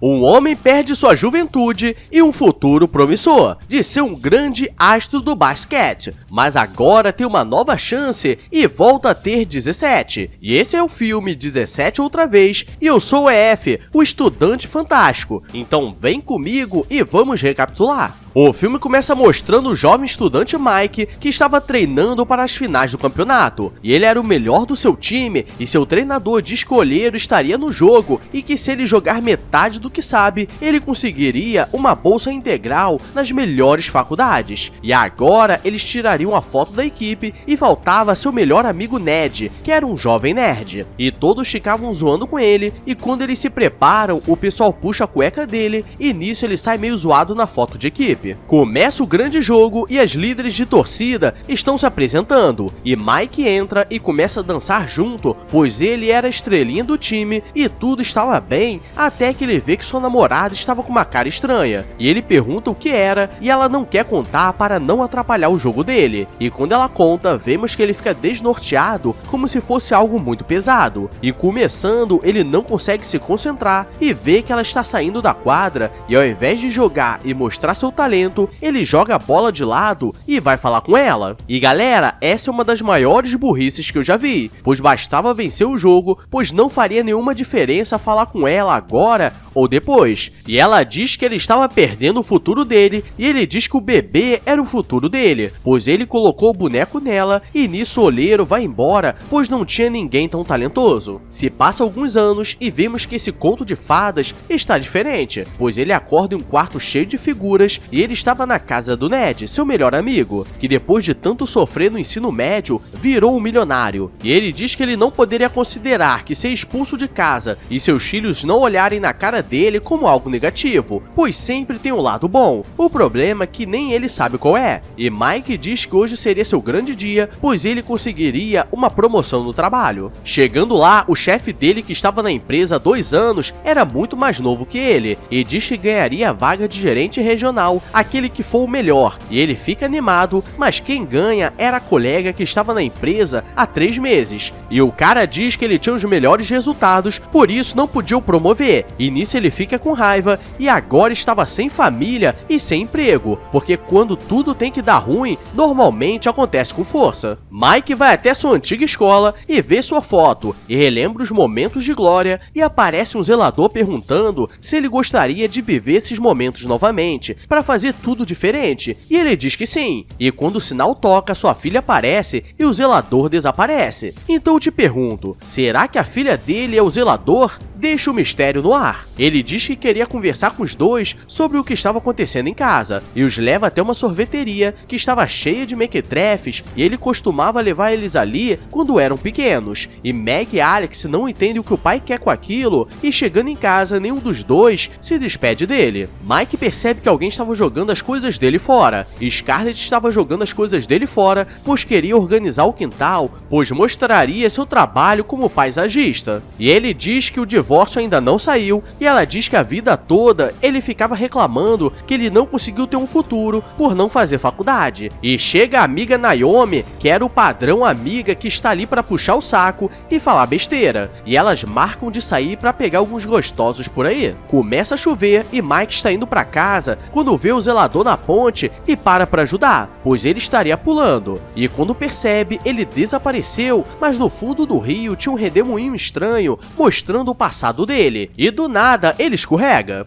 Um homem perde sua juventude e um futuro promissor de ser um grande astro do basquete, mas agora tem uma nova chance e volta a ter 17. E esse é o filme 17 outra vez, e eu sou o EF, o estudante fantástico. Então vem comigo e vamos recapitular. O filme começa mostrando o jovem estudante Mike, que estava treinando para as finais do campeonato, e ele era o melhor do seu time, e seu treinador de escolheiro estaria no jogo, e que se ele jogar metade do que sabe, ele conseguiria uma bolsa integral nas melhores faculdades. E agora eles tirariam a foto da equipe, e faltava seu melhor amigo Ned, que era um jovem nerd, e todos ficavam zoando com ele, e quando eles se preparam, o pessoal puxa a cueca dele, e nisso ele sai meio zoado na foto de equipe. Começa o grande jogo e as líderes de torcida estão se apresentando, e Mike entra e começa a dançar junto, pois ele era a estrelinha do time e tudo estava bem, até que ele vê que sua namorada estava com uma cara estranha, e ele pergunta o que era, e ela não quer contar para não atrapalhar o jogo dele, e quando ela conta, vemos que ele fica desnorteado, como se fosse algo muito pesado, e começando, ele não consegue se concentrar, e vê que ela está saindo da quadra, e ao invés de jogar e mostrar seu talento, ele joga a bola de lado e vai falar com ela. E galera, essa é uma das maiores burrices que eu já vi, pois bastava vencer o jogo, pois não faria nenhuma diferença falar com ela agora ou depois. E ela diz que ele estava perdendo o futuro dele, e ele diz que o bebê era o futuro dele, pois ele colocou o boneco nela, e nisso o olheiro vai embora, pois não tinha ninguém tão talentoso. Se passa alguns anos e vemos que esse conto de fadas está diferente, pois ele acorda em um quarto cheio de figuras, e ele estava na casa do Ned, seu melhor amigo, que depois de tanto sofrer no ensino médio, virou um milionário. E ele diz que ele não poderia considerar que ser expulso de casa e seus filhos não olharem na cara dele como algo negativo, pois sempre tem um lado bom. O problema é que nem ele sabe qual é. E Mike diz que hoje seria seu grande dia, pois ele conseguiria uma promoção no trabalho. Chegando lá, o chefe dele, que estava na empresa há 2 anos, era muito mais novo que ele, e diz que ganharia a vaga de gerente regional, aquele que for o melhor, e ele fica animado, mas quem ganha era a colega que estava na empresa há 3 meses, e o cara diz que ele tinha os melhores resultados, por isso não podia o promover, e nisso ele fica com raiva, e agora estava sem família e sem emprego, porque quando tudo tem que dar ruim, normalmente acontece com força. Mike vai até sua antiga escola e vê sua foto, e relembra os momentos de glória, e aparece um zelador perguntando se ele gostaria de viver esses momentos novamente, para fazer tudo diferente, e ele diz que sim, e quando o sinal toca, sua filha aparece e o zelador desaparece. Então eu te pergunto, será que a filha dele é o zelador? Deixa o mistério no ar. Ele diz que queria conversar com os dois sobre o que estava acontecendo em casa, e os leva até uma sorveteria que estava cheia de mequetrefes, e ele costumava levar eles ali quando eram pequenos, e Meg e Alex não entendem o que o pai quer com aquilo, e chegando em casa, nenhum dos dois se despede dele. Mike percebe que alguém estava jogando as coisas dele fora, e Scarlett estava jogando as coisas dele fora, pois queria organizar o quintal, pois mostraria seu trabalho como paisagista. E ele diz que o divórcio ainda não saiu, e ela diz que a vida toda ele ficava reclamando que ele não conseguiu ter um futuro por não fazer faculdade. E chega a amiga Naomi, que era o padrão amiga que está ali para puxar o saco e falar besteira, e elas marcam de sair para pegar alguns gostosos por aí. Começa a chover e Mike está indo para casa quando vê o zelador na ponte e para ajudar, pois ele estaria pulando, e quando percebe, ele desapareceu, mas no fundo do rio tinha um redemoinho estranho mostrando o passado dele, e do nada ele escorrega.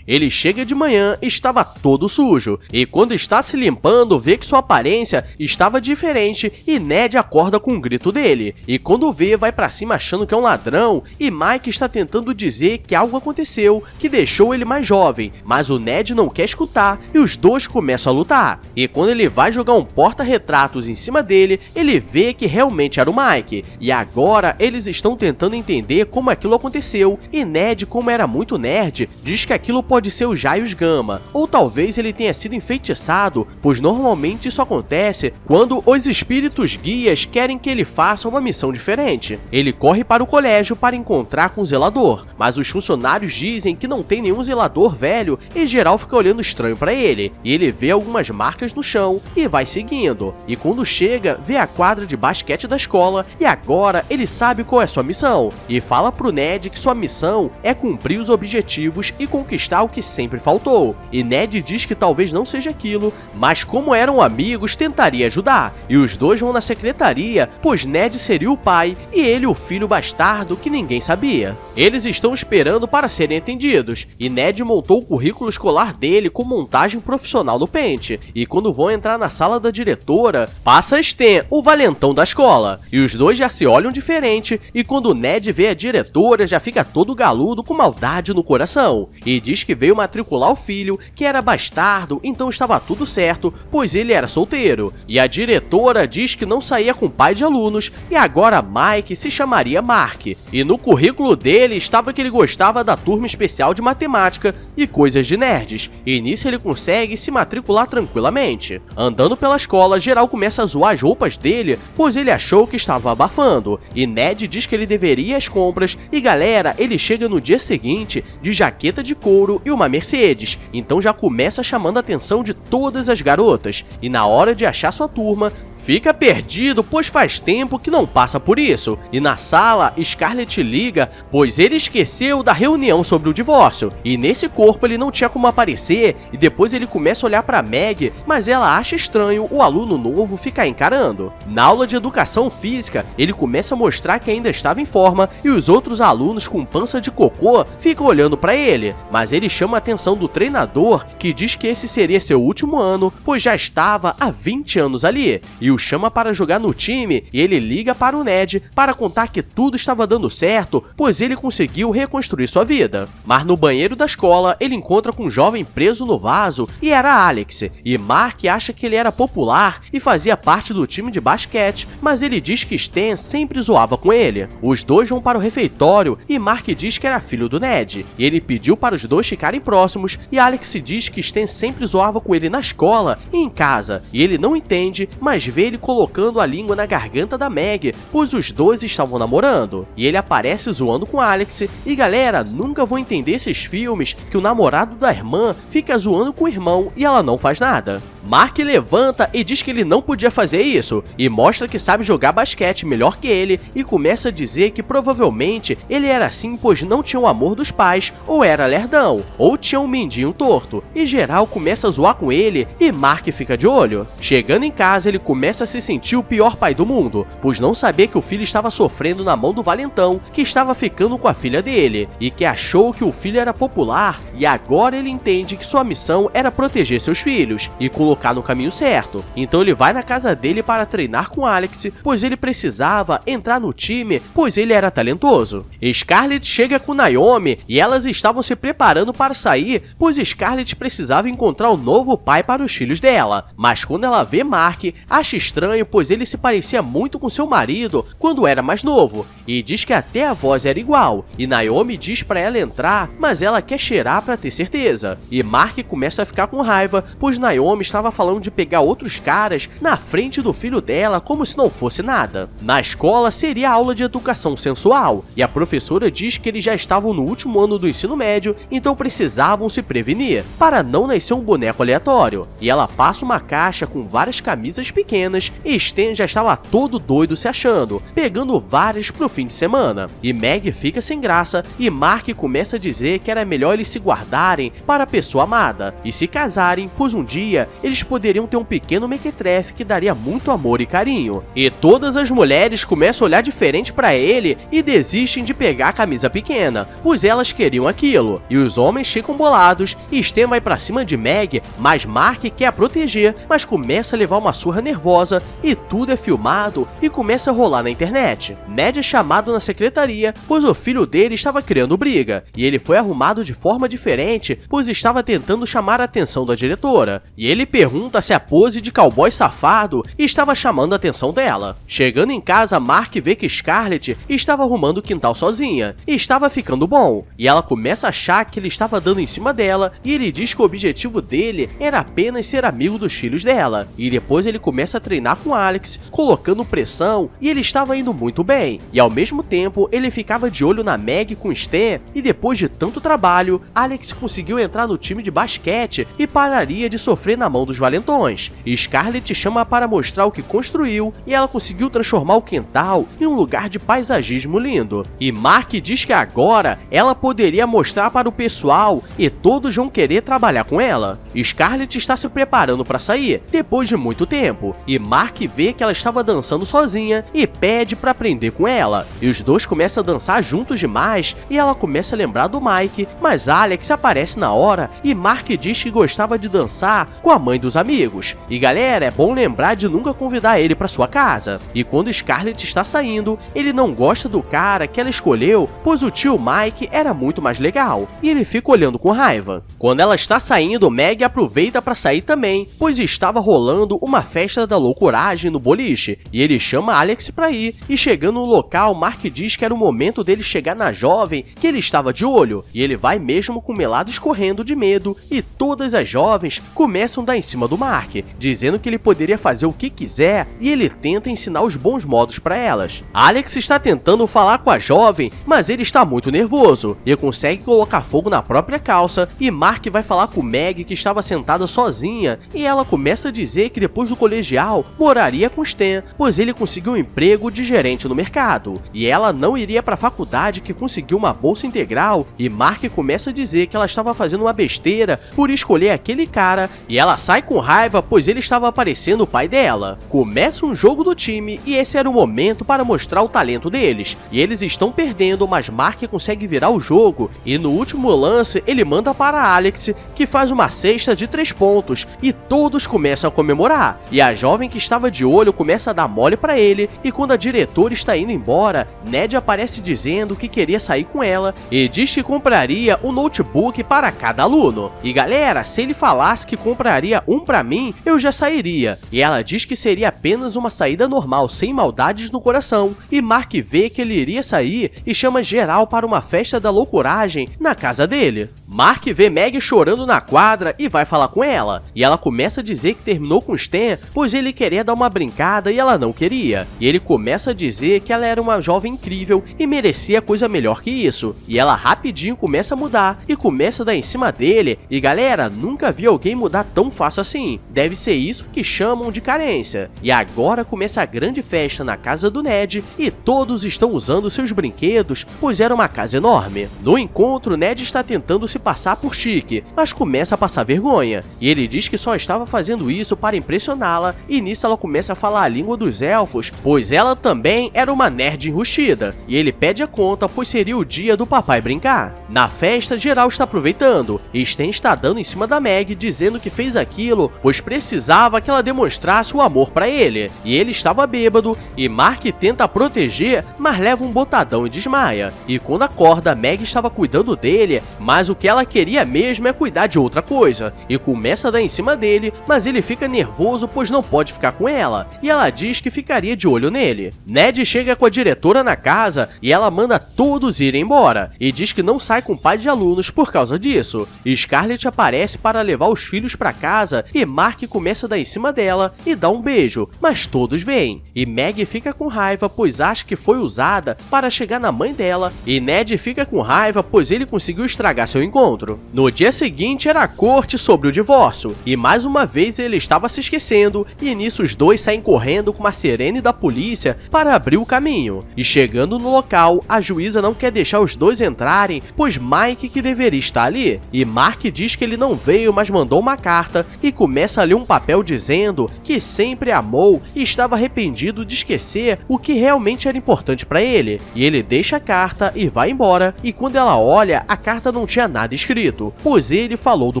Ele chega de manhã e estava todo sujo, e quando está se limpando vê que sua aparência estava diferente, e Ned acorda com um grito dele, e quando vê vai pra cima achando que é um ladrão, e Mike está tentando dizer que algo aconteceu que deixou ele mais jovem, mas o Ned não quer escutar e os dois começam a lutar, e quando ele vai jogar um porta-retratos em cima dele, ele vê que realmente era o Mike, e agora eles estão tentando entender como aquilo aconteceu, e Ned, como era muito nerd, diz que aquilo pode ser os raios gama, ou talvez ele tenha sido enfeitiçado, pois normalmente isso acontece quando os espíritos guias querem que ele faça uma missão diferente. Ele corre para o colégio para encontrar com o zelador, mas os funcionários dizem que não tem nenhum zelador velho e geral fica olhando estranho para ele, e ele vê algumas marcas no chão e vai seguindo, e quando chega, vê a quadra de basquete da escola e agora ele sabe qual é sua missão, e fala pro Ned que sua missão é cumprir os objetivos e conquistar o que sempre faltou, e Ned diz que talvez não seja aquilo, mas como eram amigos, tentaria ajudar, e os dois vão na secretaria, pois Ned seria o pai e ele o filho bastardo que ninguém sabia. Eles estão esperando para serem atendidos, e Ned montou o currículo escolar dele com montagem profissional no Paint, e quando vão entrar na sala da diretora, passa Stan, o valentão da escola, e os dois já se olham diferente, e quando Ned vê a diretora já fica todo galudo com maldade no coração, e diz que veio matricular o filho, que era bastardo, então estava tudo certo, pois ele era solteiro, e a diretora diz que não saía com pai de alunos, e agora Mike se chamaria Mark, e no currículo dele estava que ele gostava da turma especial de matemática e coisas de nerds, e nisso ele consegue se matricular tranquilamente. Andando pela escola, geral começa a zoar as roupas dele, pois ele achou que estava abafando, e Ned diz que ele deveria ir às compras, e galera, ele chega no dia seguinte de jaqueta de couro e uma Mercedes, então já começa chamando a atenção de todas as garotas, e na hora de achar sua turma, fica perdido, pois faz tempo que não passa por isso, e na sala, Scarlett liga, pois ele esqueceu da reunião sobre o divórcio, e nesse corpo ele não tinha como aparecer, e depois ele começa a olhar pra Meg, mas ela acha estranho o aluno novo ficar encarando. Na aula de educação física, ele começa a mostrar que ainda estava em forma, e os outros alunos com pança de cocô ficam olhando pra ele, mas ele chama a atenção do treinador, que diz que esse seria seu último ano, pois já estava há 20 anos ali, e o chama para jogar no time, e ele liga para o Ned para contar que tudo estava dando certo, pois ele conseguiu reconstruir sua vida. Mas no banheiro da escola, ele encontra com um jovem preso no vaso, e era Alex, e Mark acha que ele era popular e fazia parte do time de basquete, mas ele diz que Stan sempre zoava com ele. Os dois vão para o refeitório, e Mark diz que era filho do Ned, e ele pediu para os dois ficarem próximos, e Alex diz que Stan sempre zoava com ele na escola e em casa, e ele não entende, mas vê ele colocando a língua na garganta da Meg, pois os dois estavam namorando, e ele aparece zoando com Alex, e galera, nunca vou entender esses filmes que o namorado da irmã fica zoando com o irmão e ela não faz nada. Mark levanta e diz que ele não podia fazer isso, e mostra que sabe jogar basquete melhor que ele, e começa a dizer que provavelmente ele era assim pois não tinha o amor dos pais, ou era lerdão, ou tinha um mindinho torto, e geral começa a zoar com ele, e Mark fica de olho. Chegando em casa, ele começa a se sentir o pior pai do mundo, pois não sabia que o filho estava sofrendo na mão do valentão, que estava ficando com a filha dele, e que achou que o filho era popular, e agora ele entende que sua missão era proteger seus filhos, e colocar no caminho certo. Então ele vai na casa dele para treinar com Alex, pois ele precisava entrar no time, pois ele era talentoso. Scarlett chega com Naomi, e elas estavam se preparando para sair, pois Scarlett precisava encontrar um novo pai para os filhos dela, mas quando ela vê Mark, acha estranho, pois ele se parecia muito com seu marido quando era mais novo, e diz que até a voz era igual, e Naomi diz para ela entrar, mas ela quer cheirar para ter certeza, e Mark começa a ficar com raiva, pois Naomi estava falando de pegar outros caras na frente do filho dela como se não fosse nada. Na escola seria aula de educação sensual, e a professora diz que eles já estavam no último ano do ensino médio, então precisavam se prevenir, para não nascer um boneco aleatório, e ela passa uma caixa com várias camisas pequenas, e Stan já estava todo doido se achando, pegando várias pro fim de semana, e Meg fica sem graça, e Mark começa a dizer que era melhor eles se guardarem para a pessoa amada, e se casarem, pois um dia eles poderiam ter um pequeno mequetrefe que daria muito amor e carinho. E todas as mulheres começam a olhar diferente pra ele e desistem de pegar a camisa pequena, pois elas queriam aquilo, e os homens ficam bolados, e Stan vai pra cima de Meg, mas Mark quer a proteger, mas começa a levar uma surra nervosa, e tudo é filmado e começa a rolar na internet. Ned é chamado na secretaria, pois o filho dele estava criando briga, e ele foi arrumado de forma diferente diferente, pois estava tentando chamar a atenção da diretora, e ele pergunta se a pose de cowboy safado estava chamando a atenção dela. Chegando em casa, Mark vê que Scarlett estava arrumando o quintal sozinha, e estava ficando bom, e ela começa a achar que ele estava dando em cima dela, e ele diz que o objetivo dele era apenas ser amigo dos filhos dela, e depois ele começa a treinar com Alex, colocando pressão, e ele estava indo muito bem, e ao mesmo tempo ele ficava de olho na Meg com Stan, e depois de tanto trabalho, Alex conseguiu entrar no time de basquete e pararia de sofrer na mão dos valentões. Scarlett chama para mostrar o que construiu, e ela conseguiu transformar o quintal em um lugar de paisagismo lindo. E Mark diz que agora ela poderia mostrar para o pessoal e todos vão querer trabalhar com ela. Scarlett está se preparando para sair, depois de muito tempo, e Mark vê que ela estava dançando sozinha e pede para aprender com ela. E os dois começam a dançar juntos demais, e ela começa a lembrar do Mike, mas Alex aparece na hora e Mark diz que gostava de dançar com a mãe dos amigos. E galera, é bom lembrar de nunca convidar ele para sua casa. E quando Scarlett está saindo, ele não gosta do cara que ela escolheu, pois o tio Mike era muito mais legal, e ele fica olhando com raiva. Quando ela está saindo, Meg aproveita para sair também, pois estava rolando uma festa da loucuragem no boliche, e ele chama Alex para ir, e chegando no local, Mark diz que era o momento dele chegar na jovem que ele estava de olho, e ele vai mesmo com o melado escorrendo de medo, e todas as jovens começam a dar em cima do Mark, dizendo que ele poderia fazer o que quiser, e ele tenta ensinar os bons modos para elas. Alex está tentando falar com a jovem, mas ele está muito nervoso, e consegue colocar fogo na própria calça, e Mark vai falar com Meg, que estava sentada sozinha, e ela começa a dizer que depois do colegial moraria com Stan, pois ele conseguiu um emprego de gerente no mercado, e ela não iria para a faculdade que conseguiu uma bolsa integral, e Mark começa a dizer que ela estava fazendo uma besteira por escolher aquele cara, e ela sai com raiva pois ele estava parecendo o pai dela. Começa um jogo do time e esse era o momento para mostrar o talento deles, e eles estão perdendo, mas Mark consegue virar o jogo, e no último lance ele manda para Alex, que faz uma cesta de 3 pontos, e todos começam a comemorar, e a jovem que estava de olho começa a dar mole para ele, e quando a diretora está indo embora, Ned aparece dizendo que queria sair com ela, e diz que compraria um notebook para cada aluno. E galera, se ele falasse que compraria um para mim, eu já sairia, e ela diz que seria apenas uma saída normal, sem maldades no coração, e Mark vê que ele iria sair e chama geral para uma festa da loucuragem na casa dele. Mark vê Meg chorando na quadra e vai falar com ela, e ela começa a dizer que terminou com Stan, pois ele queria dar uma brincada e ela não queria, e ele começa a dizer que ela era uma jovem incrível e merecia coisa melhor que isso, e ela rapidinho começa a mudar e começa a dar em cima dele, e galera, nunca vi alguém mudar tão fácil assim, deve ser isso que chamam de carência. E agora começa a grande festa na casa do Ned, e todos estão usando seus brinquedos, pois era uma casa enorme. No encontro, Ned está tentando se passar por chique, mas começa a passar vergonha, e ele diz que só estava fazendo isso para impressioná-la, e nisso ela começa a falar a língua dos elfos, pois ela também era uma nerd enrustida, e ele pede a conta, pois seria o dia do papai brincar. Na festa, geral está aproveitando, e Stan está dando em cima da Meg, dizendo que fez aquilo, pois precisava que ela demonstrasse o amor para ele, e ele estava bêbado, e Mark tenta proteger, mas leva um botadão e desmaia, e quando acorda, Meg estava cuidando dele, mas o que ela queria mesmo é cuidar de outra coisa, e começa a dar em cima dele, mas ele fica nervoso pois não pode ficar com ela, e ela diz que ficaria de olho nele. Ned chega com a diretora na casa, e ela manda todos irem embora, e diz que não sai com o pai de alunos por causa disso. Scarlett aparece para levar os filhos para casa, e Mark começa a dar em cima dela e dá um beijo, mas todos veem, e Meg fica com raiva pois acha que foi usada para chegar na mãe dela, e Ned fica com raiva pois ele conseguiu estragar seu encontro. No dia seguinte era a corte sobre o divórcio, e mais uma vez ele estava se esquecendo, e nisso os dois saem correndo com uma sirene da polícia para abrir o caminho, e chegando no local, a juíza não quer deixar os dois entrarem, pois Mike que deveria estar ali, e Mark diz que ele não veio, mas mandou uma carta, e começa a ler um papel dizendo que sempre amou e estava arrependido de esquecer o que realmente era importante para ele, e ele deixa a carta e vai embora, e quando ela olha, a carta não tinha nada nada escrito, pois ele falou do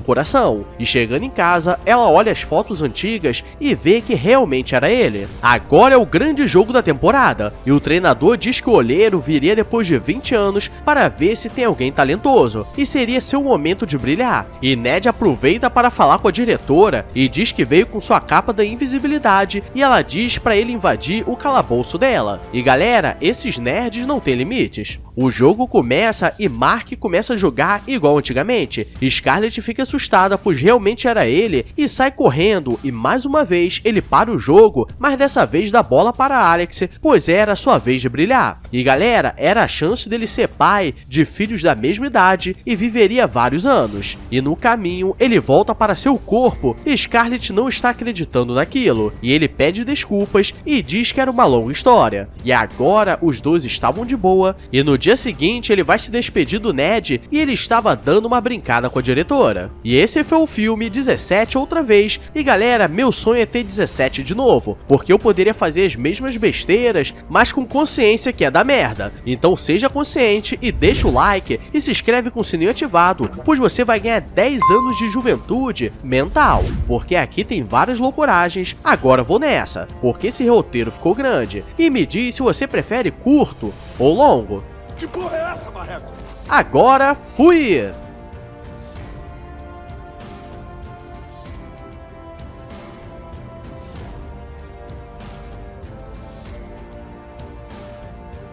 coração. E chegando em casa, ela olha as fotos antigas e vê que realmente era ele. Agora é o grande jogo da temporada, e o treinador diz que o olheiro viria depois de 20 anos para ver se tem alguém talentoso, e seria seu momento de brilhar. E Ned aproveita para falar com a diretora e diz que veio com sua capa da invisibilidade e ela diz para ele invadir o calabouço dela. E galera, esses nerds não têm limites. O jogo começa e Mark começa a jogar igual antigamente. Scarlett fica assustada, pois realmente era ele, e sai correndo, e mais uma vez ele para o jogo, mas dessa vez dá bola para Alex, pois era a sua vez de brilhar. E galera, era a chance dele ser pai de filhos da mesma idade e viveria vários anos. E no caminho, ele volta para seu corpo e Scarlett não está acreditando naquilo, e ele pede desculpas e diz que era uma longa história. E agora os dois estavam de boa, e no dia seguinte ele vai se despedir do Ned e ele estava dando uma brincada com a diretora. E esse foi o filme 17 outra vez, e galera, meu sonho é ter 17 de novo, porque eu poderia fazer as mesmas besteiras, mas com consciência que é da merda. Então seja consciente e deixa o like e se inscreve com o sininho ativado, pois você vai ganhar 10 anos de juventude mental, porque aqui tem várias loucuragens. Agora vou nessa, porque esse roteiro ficou grande, e me diz se você prefere curto ou longo. Que porra é essa, Marreco? Agora fui!